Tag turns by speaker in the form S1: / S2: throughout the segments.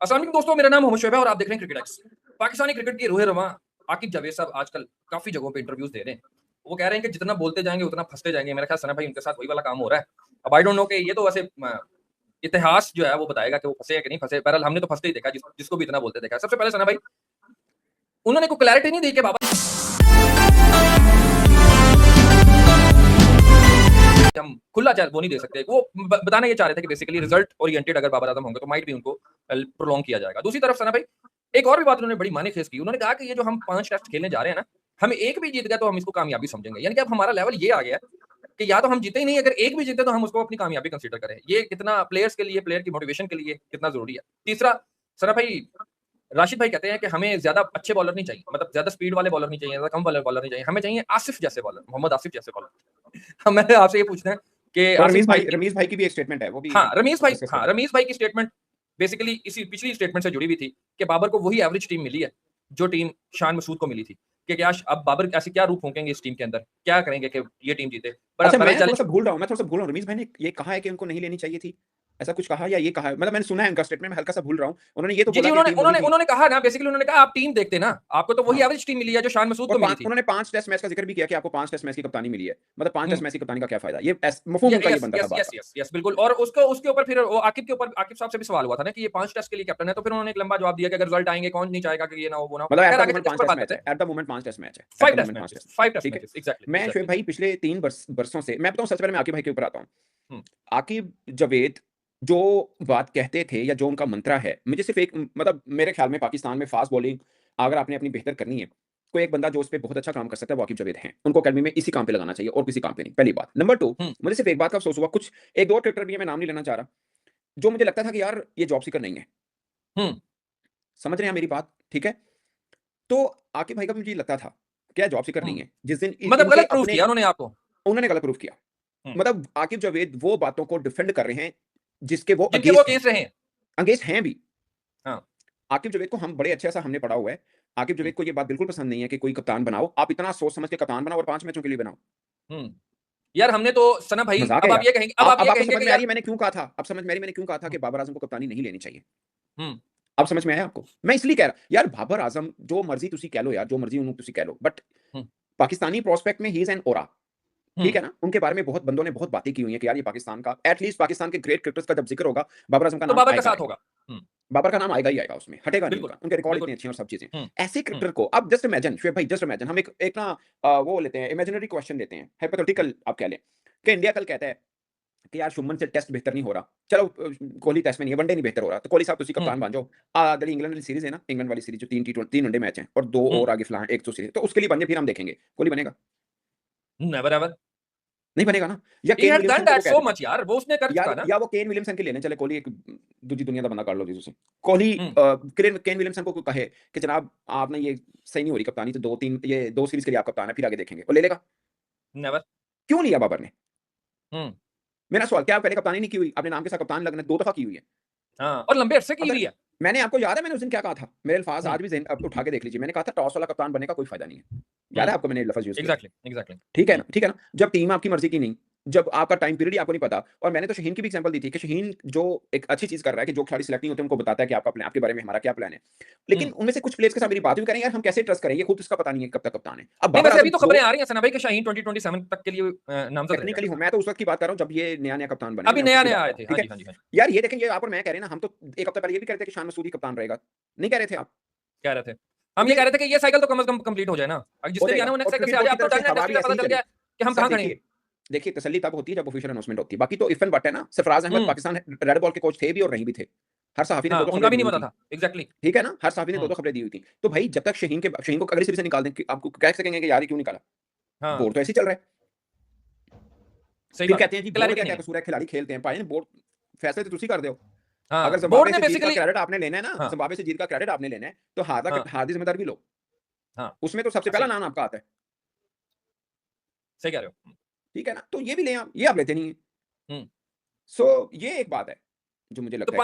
S1: अस्सलाम वालेकुम दोस्तों, मेरा नाम मोहम्मद शोएब है और आप देख रहे हैं क्रिकेट एक्स। पाकिस्तानी क्रिकेट के रूहे रवां आकिब जावेद साहब आजकल काफ़ी जगहों पे इंटरव्यूज़ दे रहे हैं। वो कह रहे हैं कि जितना बोलते जाएँगे उतना फँसते जाएँगे। मेरा ख्याल सना भाई उनके साथ वही वाला काम हो रहा है। अब आई डोंट नो कि ये तो वैसे इतिहास जो है वो बताएगा कि वो फँसे हैं कि नहीं फँसे। बहरहाल हमने तो फँसते ही देखा जिसको भी इतना बोलते देखा है। सबसे पहले सना भाई उन्होंने कोई क्लैरिटी नहीं दी कि बाबा हम खुला चाहे वो नहीं दे सकते। वो बताना ये चाह रहे थे कि बेसिकली रिजल्ट ओरिएंटेड अगर बाबर आजम होंगे तो माइट भी उनको प्रोलॉन्ग किया जाएगा। दूसरी तरफ सना भाई एक और भी बात उन्होंने बड़ी माने-खेस की। उन्होंने कहा कि ये जो हम 5 टेस्ट खेलने जा रहे हैं ना, हम एक भी जीत गए तो हम इसको कामयाबी समझेंगे। यानी कि अब हमारा लेवल ये आ गया है कि या तो हम जीते ही नहीं, अगर एक भी जीते तो हम उसको अपनी कामयाबी कंसीडर करें। ये कितना प्लेयर्स के लिए, प्लेयर की मोटिवेशन के लिए कितना ज़रूरी है। तीसरा सना भाई राशिद भाई कहते हैं कि हमें ज़्यादा अच्छे बॉलर नहीं चाहिए, मतलब ज़्यादा स्पीड वाले बॉलर नहीं चाहिए, ज़्यादा कम वाले बॉलर नहीं चाहिए। हमें चाहिए आसिफ जैसे बॉलर, मोहम्मद आसिफ जैसे बॉलर। मैंने आपसे ये पूछना है कि
S2: और
S1: आसिफ भाई
S2: रमीज भाई की भी एक स्टेटमेंट है, वो भी
S1: हाँ,
S2: डिस्कस करें।
S1: रमीज भाई की स्टेटमेंट बेसिकली इसी पिछली स्टेटमेंट से जुड़ी हुई थी कि बाबर को वही एवरेज टीम मिली है, जो टीम शान मसूद को मिली थी। कि क्या अब बाबर ऐसे क्या रूप फूँकेंगे इस टीम के अंदर? क्या करेंगे कि ये टीम जीते?
S2: अच्छा,
S1: बहरहाल
S2: मैं
S1: चलें
S2: थोड़ा-सा भूल रहा हूँ रमीज भाई ने ये कहा है कि उनको नहीं लेनी चाहिए थी? ऐसा कुछ कहा या ये कहा है? मतलब मैंने सुना है उनका स्टेटमेंट, मैं हल्का-सा भूल रहा हूँ। उन्होंने ये तो
S1: जी,
S2: बोला
S1: जी,
S2: कि टीम वही थी।
S1: उन्होंने कहा ना बेसिकली उन्होंने कहा आप टीम देखते ना, आपको तो वही
S2: हाँ,
S1: एवरेज टीम मिली है जो शान मसूद
S2: और
S1: को मिली
S2: 5
S1: थी।
S2: उन्होंने 5 टेस्ट मैच का ज़िक्र भी किया कि आपको 5 टेस्ट मैच की कप्तानी मिली है। मतलब 5
S1: हुँ।
S2: टेस्ट मैच की कप्तानी का क्या फ़ायदा? ये मफ़हूम उनका ये बनता था बात का।
S1: यस, बिल्कुल। और उसके ऊपर फिर वो आकिब के ऊपर आकिब साहब से भी सवाल हुआ था ना कि ये 5 टेस्ट के लिए कैप्टन है, तो फिर उन्होंने एक लंबा जवाब दिया कि अगर रिजल्ट आएँगे कौन नहीं चाहेगा कि ये ना हो, वो ना हो।
S2: मतलब एट
S1: खैर
S2: द
S1: आगे
S2: मोमेंट
S1: चल के इस
S2: 5
S1: पर
S2: टेस्ट
S1: बात
S2: मैच
S1: करते
S2: है।
S1: हैं।
S2: At the moment 5 test match है। At
S1: 5
S2: the
S1: test
S2: moment 5
S1: matches,
S2: test.
S1: 5 test
S2: ठीक है?
S1: मैचेस एग्ज़ैक्टली,
S2: मैं शोएब
S1: एग्ज़ैक्टली।
S2: भाई पिछले 3 बरसों से मैं बताऊँ, सबसे पहले मैं आकिब भाई के ऊपर आता हूँ।
S1: हुँ,
S2: आकिब जावेद जो बात कहते थे या जो उनका मंत्रा है, मुझे सिर्फ़ एक मतलब मेरे ख़्याल में पाकिस्तान में फ़ास्ट बॉलिंग अगर आपने अपनी बेहतर करनी है, कोई एक बंदा जो उस पे बहुत अच्छा काम कर सकता है वो आकिब जावेद हैं। उनको अकेडमी में इसी काम पे लगाना चाहिए और किसी काम पे नहीं, पहली बात। नंबर 2,
S1: हुँ,
S2: मुझे सिर्फ़ एक बात का अफ़सोस हुआ, कुछ 1-2 क्रिकेटर भी हैं, मैं नाम नहीं लेना चाह रहा, जो मुझे लगता था कि यार ये जॉब सीकर नहीं है।
S1: हुँ।
S2: समझ रहे हैं आप मेरी बात? ठीक है? तो आकिब भाई का भी मुझे लगता था, क्या जॉब सीकर
S1: हुँ।
S2: नहीं है। जिस दिन
S1: मतलब
S2: इनके
S1: गलत प्रूफ
S2: अपने
S1: किया उन्होंने आपको।
S2: उन्होंने गलत प्रूफ़ किया।
S1: हुँ।
S2: मतलब आकिब जावेद वो बातों को डिफेंड कर रहे हैं, जिसके वो
S1: जिनके वो
S2: अगेंस्ट हैं।
S1: अगेंस्ट रहे हैं।
S2: अगेंस्ट हैं भी।
S1: हाँ।
S2: आकिब जावेद को हम बड़े अच्छे से हमने पढ़ा हुआ है। आकिब
S1: हुँ,
S2: जावेद को ये बात बिल्कुल पसंद नहीं है कि कोई कप्तान बनाओ। आप इतना सोच समझ के कप्तान बनाओ और 5 मैचों के लिए बनाओ।
S1: हुँ। यार हमने तो सना भाई
S2: मज़ाक है
S1: अब आप
S2: यार।
S1: ये कहेंगे अब आप
S2: अब
S1: ये
S2: आपको
S1: कहेंगे
S2: समझ
S1: कि
S2: में आ रही
S1: यार
S2: है मैंने क्यों कहा था? अब समझ में आ रही है मैंने क्यों कहा था
S1: हुँ,
S2: कि बाबर आज़म को कप्तानी नहीं लेनी चाहिए?
S1: हुँ,
S2: अब समझ में आया आपको? मैं इसलिए कह रहा यार, बाबर आज़म जो मर्ज़ी तुसी कह लो यार, जो मर्ज़ी उन्होंने तुसी कह लो। बट
S1: हुँ,
S2: पाकिस्तानी प्रोस्पेक्ट में ही इज़ एन ऑरा।
S1: हुँ।
S2: ठीक है ना? उनके बारे में बहुत बंदों ने बहुत बातें की हुई हैं कि यार ये पाकिस्तान का एट लीस्ट पाकिस्तान के ग्रेट क्रिकेटर्स का जब ज़िक्र होगा, बाबर आज़म का
S1: तो
S2: नाम
S1: बाबर का
S2: आएगा,
S1: साथ
S2: आएगा।
S1: होगा। हुँ,
S2: बाबर का नाम आएगा ही आएगा उसमें, हटेगा नहीं
S1: बिल्कुल,
S2: उनका। उनके रिकॉर्ड
S1: बिल्कुल।
S2: इतने अच्छे हैं और सब चीज़ें।
S1: हुँ,
S2: ऐसे
S1: हुँ,
S2: क्रिकेटर को अब जस्ट इमेजिन हम एक एक ना वो लेते हैं, इमेजिनरी क्वेश्चन लेते हैं,
S1: हुँ,
S2: हाइपोथेटिकल आप कह लें, कि इंडिया कल कहता है कि यार शुभमन से टेस्ट बेहतर नहीं हो रहा। चलो कोहली टेस्ट में नहीं है, वनडे नहीं बेहतर हो रहा, तो कोहली साहब तुसी
S1: हुँ,
S2: कप्तान बन जाओ। ਜਿਹੜੀ इंग्लैंड वाली सीरीज़ है ना, इंग्लैंड वाली सीरीज़ जो 3 वनडे मैच हैं और 2
S1: हुँ।
S2: और आगे फिलहाल 1 तो सीरीज़, तो उसके लिए बन जाए फिर हम देखेंगे। कोहली बनेगा?
S1: Never ever.
S2: नहीं बनेगा ना? या
S1: ही
S2: केन
S1: हैड डन
S2: विलियमसन को वो
S1: दैट
S2: कह
S1: सो
S2: देते हैं।
S1: मच यार, वो उसने कर चुका
S2: यार
S1: है ना।
S2: या वो केन विलियमसन के लेने चले, कोहली एक दूजी दुनिया का बंदा कर लो जी तुसी। कोहली
S1: हुँ,
S2: केन विलियमसन को कोई कहे कि जनाब आपने ये सही नहीं हो रही कप्तानी, तो 2-3 ये 2 सीरीज़ के लिए आप कप्तान हैं, फिर आगे देखेंगे। वो ले लेगा?
S1: नेवर।
S2: क्यों लिया बाबर ने?
S1: हुँ,
S2: मेरा सवाल, क्या आप पहले कप्तानी नहीं की हुई? अपने नाम के साथ कप्तान लगना 2 दफा की हुई है।
S1: हाँ, और लंबे अरसे की
S2: अगर
S1: हुई है।
S2: मैंने आपको याद है मैंने उस दिन क्या कहा था? मेरे अल्फाज़
S1: हुँ,
S2: आज भी ज़हन उठा के देख लीजिए। मैंने कहा था टॉस वाला कप्तान बनने का कोई फ़ायदा नहीं है। याद
S1: हुँ।
S2: है आपको मैंने ये लफ़्ज़ यूज़ किया था?
S1: Exactly, exactly.
S2: ठीक है
S1: हुँ,
S2: ना? ठीक है ना? जब टीम आपकी मर्ज़ी की नहीं, जब आपका टाइम पीरियड ही आपको नहीं पता, और मैंने तो शाहीन की भी एग्ज़ाम्पल दी थी कि शाहीन जो एक अच्छी चीज़ कर रहा है कि जो खिलाड़ी सिलेक्ट नहीं होते उनको बताता है कि आपका प्लान, आपके बारे में हमारा क्या प्लान है। लेकिन
S1: हुँ।
S2: उनमें से कुछ प्लेयर्स के साथ मेरी बात हुई, कह रहे हैं यार हम कैसे ट्रस्ट करें? ये खुद इसका पता नहीं है कब तक कप्तान है। अब
S1: नहीं
S2: बाबर
S1: वैसे
S2: आज़म
S1: अभी तो
S2: जो
S1: खबरें आ रही हैं सना भाई कि शाहीन 2027 तक के लिए नामज़द रहेगा।
S2: टेक्निकली हूँ, मैं तो उस वक़्त की बात कर रहा हूँ जब ये नया-नया कप्तान बने,
S1: अभी
S2: मैं उस वक़्त की
S1: नया-नया
S2: बात कर
S1: आए
S2: रहा हूँ,
S1: थे। हाँ
S2: ठीक
S1: जी,
S2: है?
S1: हाँ जी, हाँ जी।
S2: यार ये देखें, ये आप और मैं कह रहे हैं ना, हम तो 1 हफ्ता पहले ये भी कह रहे थे कि शान मसूदी कप्तान रहेगा। नहीं कह रहे थे आप?
S1: कह रहे थे। हम ये
S2: फिर
S1: कह रहे थे कि ये साइकिल तो कम से कम कंप्लीट हो जाए ना। अब
S2: हो
S1: जिसने भी आना
S2: जाएगा,
S1: है वो
S2: और
S1: नेक्स्ट साइकिल
S2: क्रिकेट
S1: से आ
S2: बोर्ड
S1: जाए।
S2: की
S1: अब तो
S2: तरफ से
S1: डन है,
S2: हवा
S1: टेस्ट
S2: भी
S1: क्रिकेट
S2: ऐसे
S1: पता
S2: ही
S1: चल
S2: चली।
S1: गया है कि हम
S2: सर
S1: कहाँ खड़े हैं।
S2: देखिए, देखिए तसल्ली तब होती है जब ऑफिशियल अनाउंसमेंट होती है। बाकी तो इरफान भट्ट है ना, सरफराज अहमद
S1: हुँ,
S2: पाकिस्तान रेड बॉल के कोच थे भी और नहीं भी थे। हर सहाफ़ी ने
S1: हाँ,
S2: 2-2
S1: उनका
S2: खबरें
S1: भी
S2: दी
S1: नहीं
S2: हुई
S1: पता
S2: थी।
S1: था। एग्ज़ैक्टली।
S2: ठीक है ना? हर सहाफ़ी ने
S1: हुँ,
S2: 2-2 खबरें दी हुई थी। तो भाई जब तक शाहीन को अगली सीरीज़ से निकाल दें, कि आपको कह सकेंगे कि यार ये क्यों निकाला?
S1: हाँ,
S2: बोर्ड तो ऐसे ही चल रहा है।
S1: सही
S2: फिर
S1: बात है।
S2: कहते हैं जी बोर्ड
S1: क्लैरिटी
S2: का
S1: नहीं
S2: क्या
S1: है।
S2: कसूर है, खिलाड़ी खेलते हैं। भाई बोर्ड फैसले तो तुसी कर दो। अगर
S1: हाँ, बोर्ड
S2: ज़िम्बाब्वे
S1: ने
S2: से जीत का
S1: बेसिकली
S2: क्रेडिट आपने लेना है ना,
S1: हाँ,
S2: ज़िम्बाब्वे से जीत का क्रेडिट आपने लेना है, तो
S1: हाँ,
S2: हार की ज़िम्मेदारी भी लो।
S1: हाँ,
S2: उसमें तो सबसे पहला
S1: सही है,
S2: नाम आपका आता है।
S1: सही कह रहे हो।
S2: ठीक है ना? तो ये भी लें आप, ये आप लेते नहीं हैं।
S1: हुँ,
S2: सो ये एक बात है। जो मुझे
S1: तो
S2: लगता है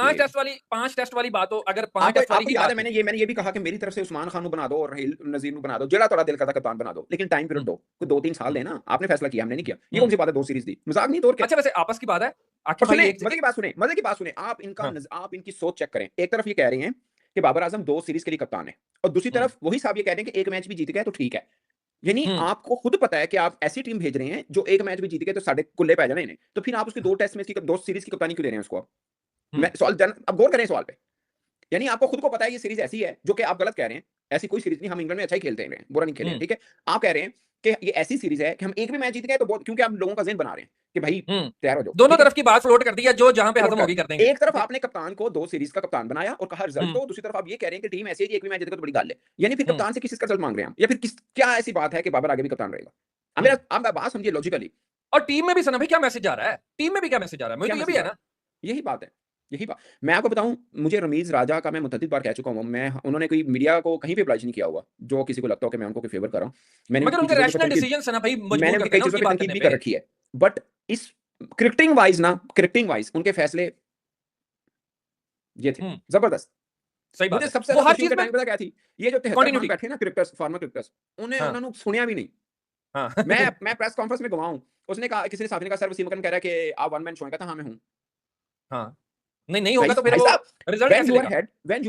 S1: 5 टेस्ट वाली बात हो, अगर 5 टेस्ट वाली
S2: आपको
S1: की
S2: याद है
S1: बात
S2: मैंने ये भी कहा कि मेरी तरफ से उस्मान खान को बना दो और राहील नज़ीर को बना दो, जेड़ा थोड़ा दिल करता कप्तान बना दो, लेकिन टाइम पीरियड
S1: हुँ,
S2: दो, कोई 2-3 साल
S1: हुँ,
S2: देना। आपने फैसला किया, हमने नहीं किया। ये
S1: हुँ।
S2: कौन सी बात है 2 सीरीज़ दी? मज़ाक नहीं तो और क्या?
S1: अच्छा वैसे आपस की बात है,
S2: और
S1: आकिब भाई
S2: सुने,
S1: एक
S2: मज़े की बात सुने,
S1: हाँ,
S2: आप इनकी सोच चेक करें। एक तरफ ये कह रहे हैं कि बाबर आज़म 2 सीरीज़ के लिए कप्तान है और दूसरी
S1: हुँ,
S2: तरफ वही साहब ये कह रहे हैं कि 1 मैच भी जीत गए तो ठीक है। यानी
S1: हुँ,
S2: आपको खुद पता है कि आप ऐसी टीम भेज रहे हैं जो 1 मैच भी जीत गए तो साढ़े कुल्ले पै जाने इन्हें। तो फिर आप उसकी 2 टेस्ट मैच की 2 सीरीज़ की कप्तानी क्यों दे रहे हैं उसको आप?
S1: हुँ,
S2: मैं सवाल जन अब गौर करें इस सवाल पे। यानी आपको खुद को पता है ये सीरीज़ ऐसी है, जो कि आप गलत कह रहे हैं। ऐसी कोई सीरीज़ नहीं, हम इंग्लैंड में अच्छा ही खेलते रहे हैं, बुरा नहीं खेले हैं,
S1: हुँ,
S2: ठीक है? आप कह रहे हैं कि ये ऐसी सीरीज़ है कि हम एक भी मैच जीत गए तो बहुत, क्योंकि आप लोगों का ज़हन बना रहे हैं कि भाई
S1: हुँ।
S2: तैयार हो जाओ,
S1: दोनों
S2: ठीक है?
S1: तरफ की बात फ्लोट कर दी है, जो जहाँ पे
S2: फ्लोट
S1: हज़म
S2: कर
S1: होगी कर देंगे,
S2: एक तरफ
S1: ठीक है?
S2: आपने कप्तान को 2 सीरीज़ का कप्तान बनाया और कहा रिज़ल्ट
S1: हुँ,
S2: दो, दूसरी तरफ आप ये कह रहे हैं कि टीम ऐसी है कि एक भी मैच जीतेगा तो बड़ी गल है। यानी फिर
S1: हुँ,
S2: कप्तान से किस चीज़ का रिज़ल्ट माँग रहे हैं हम? या फिर किस क्या ऐसी बात है कि बाबर आगे भी कप्तान रहेगा?
S1: हुँ।
S2: आप बात समझिए लॉजिकली।
S1: और टीम में भी सना भाई क्या मैसेज जा रहा है? टीम में भी क्या मैसेज जा रहा है? मुझे
S2: क्या
S1: तो ये भी
S2: मैसेज
S1: है
S2: आ रहा
S1: ना।
S2: है? यही बात है, यही बात। मैं आपको बताऊँ, मुझे रमीज़ राजा का मैं मुतअद्दिद बार कह चुका हूँ, मैं उन्होंने कोई मीडिया को कहीं पे oblige नहीं किया हुआ, जो किसी को लगता हो कि मैं उनको कोई फ़ेवर कर रहा हूँ। मैंने उनकी
S1: मगर
S2: कई
S1: उनके
S2: चीज़ों पे
S1: रैशनल
S2: तनकीद
S1: डिसीजंस है ना भाई
S2: मैंने
S1: मजबूर
S2: उनकी
S1: करते हैं
S2: कई
S1: ना
S2: चीज़ों
S1: उसकी
S2: पे
S1: बात
S2: तनकीद
S1: करने
S2: भी कर
S1: पे।
S2: रखी है। बट इस क्रिकेटिंग वाइज़ उनके फैसले ये थे,
S1: हुँ,
S2: ज़बरदस्त।
S1: सही बात
S2: मुझे
S1: है।
S2: सबसे
S1: वो
S2: ज़्यादा
S1: हर
S2: खुशी
S1: चीज़
S2: उनके
S1: में
S2: टाइम पे पता क्या थी? ये जो 73 खान
S1: कंटिन्यूटी
S2: बैठे हैं ना क्रिकेटर्स, फॉर्मर क्रिकेटर्स,
S1: हाँ,
S2: उन्होंने सुनया भी नहीं।
S1: हाँ।
S2: मैं प्रेस कॉन्फ्रेंस में गवाह हूँ। उसने कहा, किसी ने साथी ने कहा, सर वसीम अकरम कह रहा है कि आप वन मैन शो हैं। कहता हाँ, मैं हूँ।
S1: हाँ। नहीं, नहीं
S2: भाई
S1: होगा तो फिर
S2: भाई
S1: वो
S2: साहब,
S1: रिज़ल्ट
S2: व्हेन
S1: कैसे
S2: यू आर
S1: लेगा?
S2: Head when